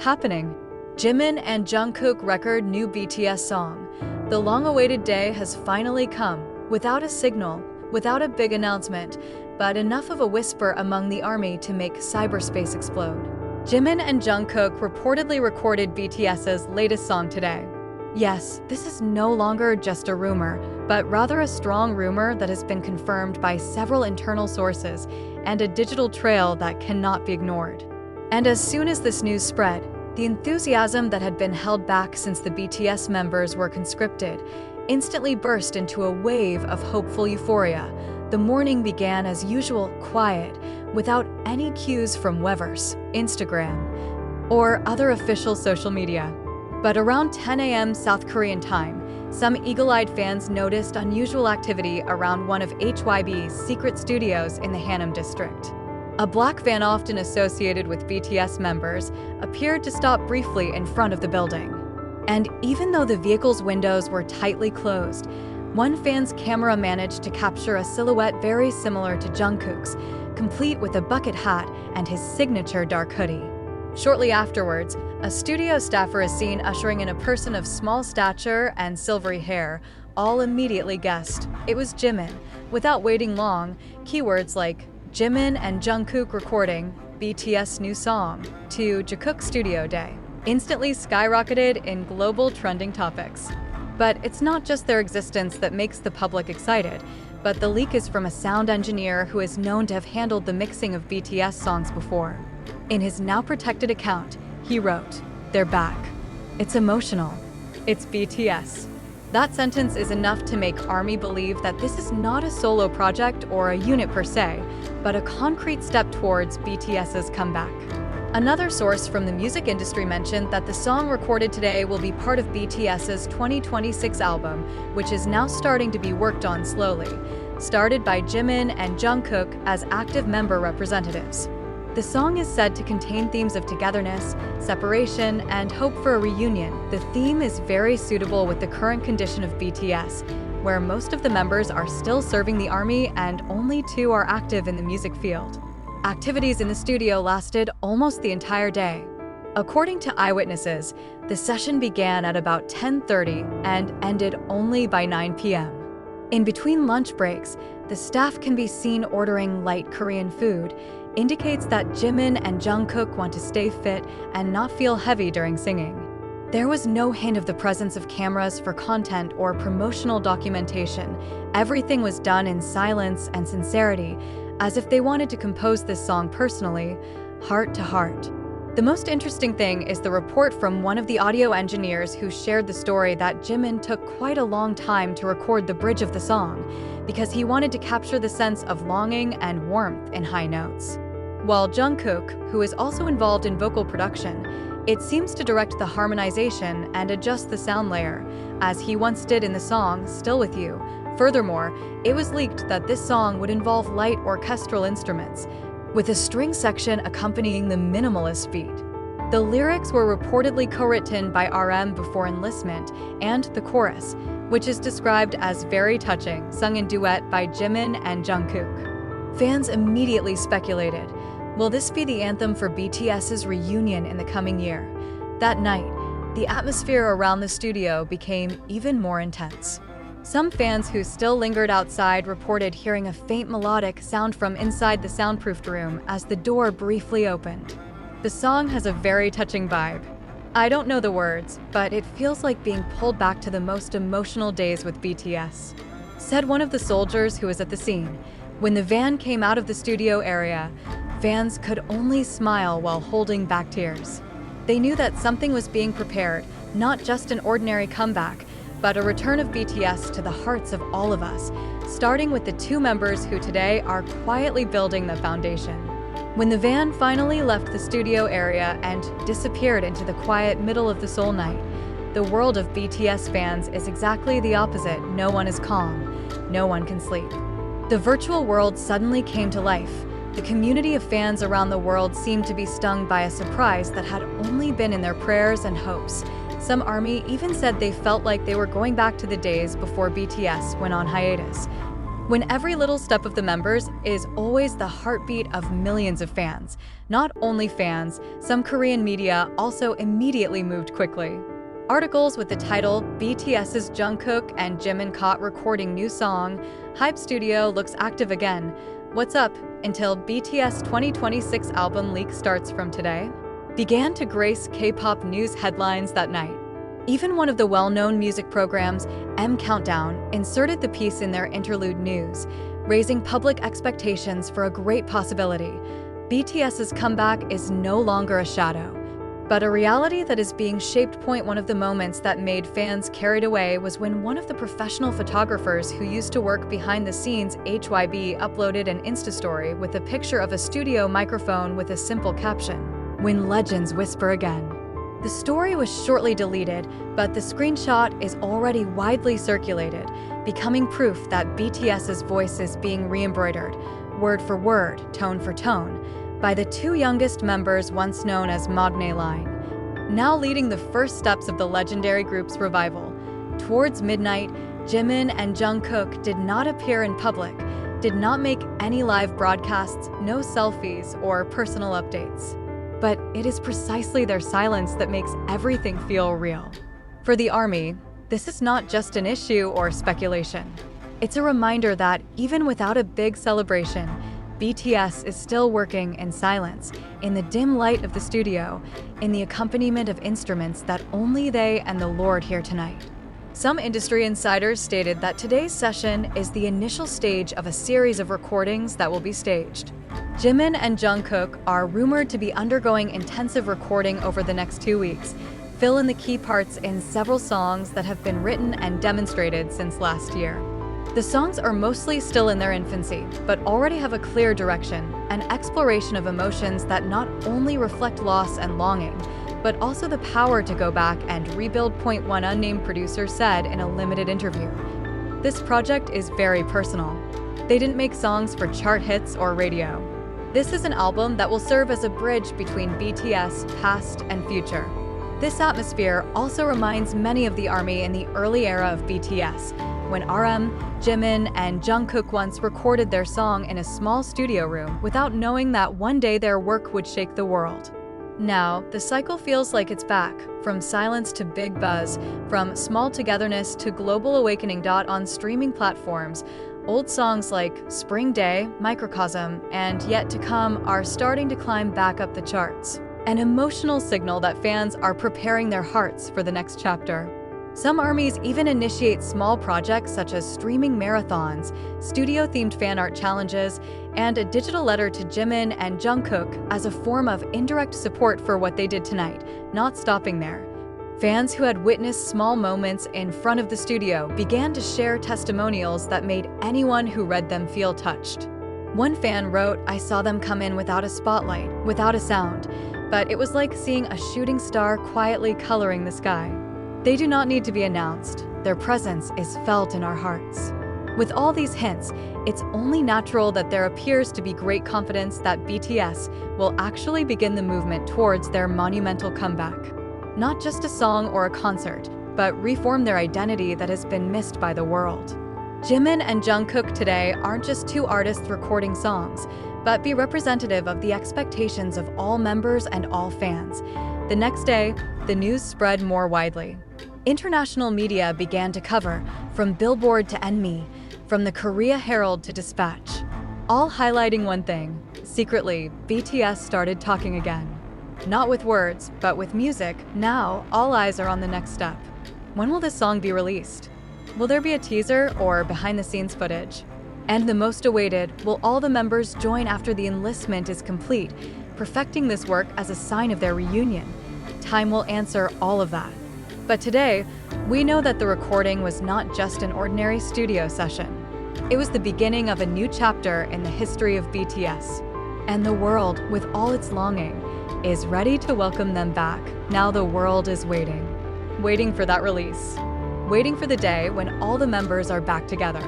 happening? Jimin and Jungkook record new BTS song. The long-awaited day has finally come, without a signal, without a big announcement, but enough of a whisper among the army to make cyberspace explode. Jimin and Jungkook reportedly recorded BTS's latest song today. Yes, this is no longer just a rumor, but rather a strong rumor that has been confirmed by several internal sources and a digital trail that cannot be ignored. And as soon as this news spread, the enthusiasm that had been held back since the BTS members were conscripted instantly burst into a wave of hopeful euphoria. The morning began as usual quiet, without any cues from Weverse, Instagram, or other official social media. But around 10 a.m. South Korean time, some eagle-eyed fans noticed unusual activity around one of HYB's secret studios in the Hanam district. A black van often associated with BTS members appeared to stop briefly in front of the building. And even though the vehicle's windows were tightly closed, one fan's camera managed to capture a silhouette very similar to Jungkook's, complete with a bucket hat and his signature dark hoodie. Shortly afterwards, a studio staffer is seen ushering in a person of small stature and silvery hair. All immediately guessed it was Jimin. Without waiting long, keywords like Jimin and Jungkook recording BTS new song to Jungkook Studio Day instantly skyrocketed in global trending topics. But it's not just their existence that makes the public excited, but the leak is from a sound engineer who is known to have handled the mixing of BTS songs before. In his now protected account, he wrote, "They're back. It's emotional. It's BTS." That sentence is enough to make ARMY believe that this is not a solo project or a unit per se, but a concrete step towards BTS's comeback. Another source from the music industry mentioned that the song recorded today will be part of BTS's 2026 album, which is now starting to be worked on slowly, started by Jimin and Jungkook as active member representatives. The song is said to contain themes of togetherness, separation, and hope for a reunion. The theme is very suitable with the current condition of BTS, where most of the members are still serving the army and only 2 are active in the music field. Activities in the studio lasted almost the entire day. According to eyewitnesses, the session began at about 10:30 and ended only by 9 p.m. In between lunch breaks, the staff can be seen ordering light Korean food, indicates that Jimin and Jungkook want to stay fit and not feel heavy during singing. There was no hint of the presence of cameras for content or promotional documentation. Everything was done in silence and sincerity, as if they wanted to compose this song personally, heart to heart. The most interesting thing is the report from one of the audio engineers who shared the story that Jimin took quite a long time to record the bridge of the song because he wanted to capture the sense of longing and warmth in high notes. While Jungkook, who is also involved in vocal production, it seems to direct the harmonization and adjust the sound layer, as he once did in the song Still With You. Furthermore, it was leaked that this song would involve light orchestral instruments, with a string section accompanying the minimalist beat. The lyrics were reportedly co-written by RM before enlistment, and the chorus, which is described as very touching, sung in duet by Jimin and Jungkook. Fans immediately speculated, will this be the anthem for BTS's reunion in the coming year? That night, the atmosphere around the studio became even more intense. Some fans who still lingered outside reported hearing a faint melodic sound from inside the soundproofed room as the door briefly opened. The song has a very touching vibe. I don't know the words, but it feels like being pulled back to the most emotional days with BTS. Said one of the soldiers who was at the scene, when the van came out of the studio area, fans could only smile while holding back tears. They knew that something was being prepared, not just an ordinary comeback, but a return of BTS to the hearts of all of us, starting with the 2 members who today are quietly building the foundation. When the van finally left the studio area and disappeared into the quiet middle of the Seoul night, the world of BTS fans is exactly the opposite. No one is calm, no one can sleep. The virtual world suddenly came to life. The community of fans around the world seemed to be stung by a surprise that had only been in their prayers and hopes. Some ARMY even said they felt like they were going back to the days before BTS went on hiatus. when every little step of the members is always the heartbeat of millions of fans. Not only fans, some Korean media also immediately moved quickly. Articles with the title, BTS's Jungkook and Jimin caught recording new song, Hype Studio looks active again. What's up? Until BTS 2026 album leak starts from today, began to grace K-pop news headlines that night. Even one of the well-known music programs, M Countdown, inserted the piece in their interlude news, raising public expectations for a great possibility. BTS's comeback is no longer a shadow, but a reality that is being shaped. One of the moments that made fans carried away was when one of the professional photographers who used to work behind the scenes, HYB, uploaded an Insta story with a picture of a studio microphone with a simple caption, "When Legends Whisper Again." The story was shortly deleted, but the screenshot is already widely circulated, becoming proof that BTS's voice is being re-embroidered, word for word, tone for tone, by the two youngest members once known as Maknae line, now leading the first steps of the legendary group's revival. Towards midnight, Jimin and Jungkook did not appear in public, did not make any live broadcasts, no selfies or personal updates. But it is precisely their silence that makes everything feel real. For the ARMY, this is not just an issue or speculation. It's a reminder that even without a big celebration, BTS is still working in silence, in the dim light of the studio, in the accompaniment of instruments that only they and the Lord hear tonight. Some industry insiders stated that today's session is the initial stage of a series of recordings that will be staged. Jimin and Jungkook are rumored to be undergoing intensive recording over the next 2 weeks, fill in the key parts in several songs that have been written and demonstrated since last year. The songs are mostly still in their infancy, but already have a clear direction, an exploration of emotions that not only reflect loss and longing, but also the power to go back and rebuild. One unnamed producer said in a limited interview. This project is very personal. They didn't make songs for chart hits or radio. This is an album that will serve as a bridge between BTS past and future. This atmosphere also reminds many of the ARMY in the early era of BTS, when RM, Jimin, and Jungkook once recorded their song in a small studio room without knowing that one day their work would shake the world. Now, the cycle feels like it's back, from silence to big buzz, from small togetherness to global awakening. On streaming platforms, old songs like Spring Day, Microcosm, and Yet to Come are starting to climb back up the charts, an emotional signal that fans are preparing their hearts for the next chapter. Some ARMYs even initiate small projects such as streaming marathons, studio-themed fan art challenges, and a digital letter to Jimin and Jungkook as a form of indirect support for what they did tonight. Not stopping there, fans who had witnessed small moments in front of the studio began to share testimonials that made anyone who read them feel touched. One fan wrote, "I saw them come in without a spotlight, without a sound, but it was like seeing a shooting star quietly coloring the sky. They do not need to be announced. Their presence is felt in our hearts." With all these hints, it's only natural that there appears to be great confidence that BTS will actually begin the movement towards their monumental comeback. Not just a song or a concert, but reform their identity that has been missed by the world. Jimin and Jungkook today aren't just two artists recording songs, but be representative of the expectations of all members and all fans. The next day, the news spread more widely. International media began to cover, from Billboard to NME, from the Korea Herald to Dispatch, all highlighting one thing. Secretly, BTS started talking again. Not with words, but with music. Now, all eyes are on the next step. When will this song be released? Will there be a teaser or behind-the-scenes footage? And the most awaited, will all the members join after the enlistment is complete, perfecting this work as a sign of their reunion? Time will answer all of that. But today, we know that the recording was not just an ordinary studio session. It was the beginning of a new chapter in the history of BTS. And the world, with all its longing, is ready to welcome them back. Now the world is waiting for that release. Waiting for the day when all the members are back together.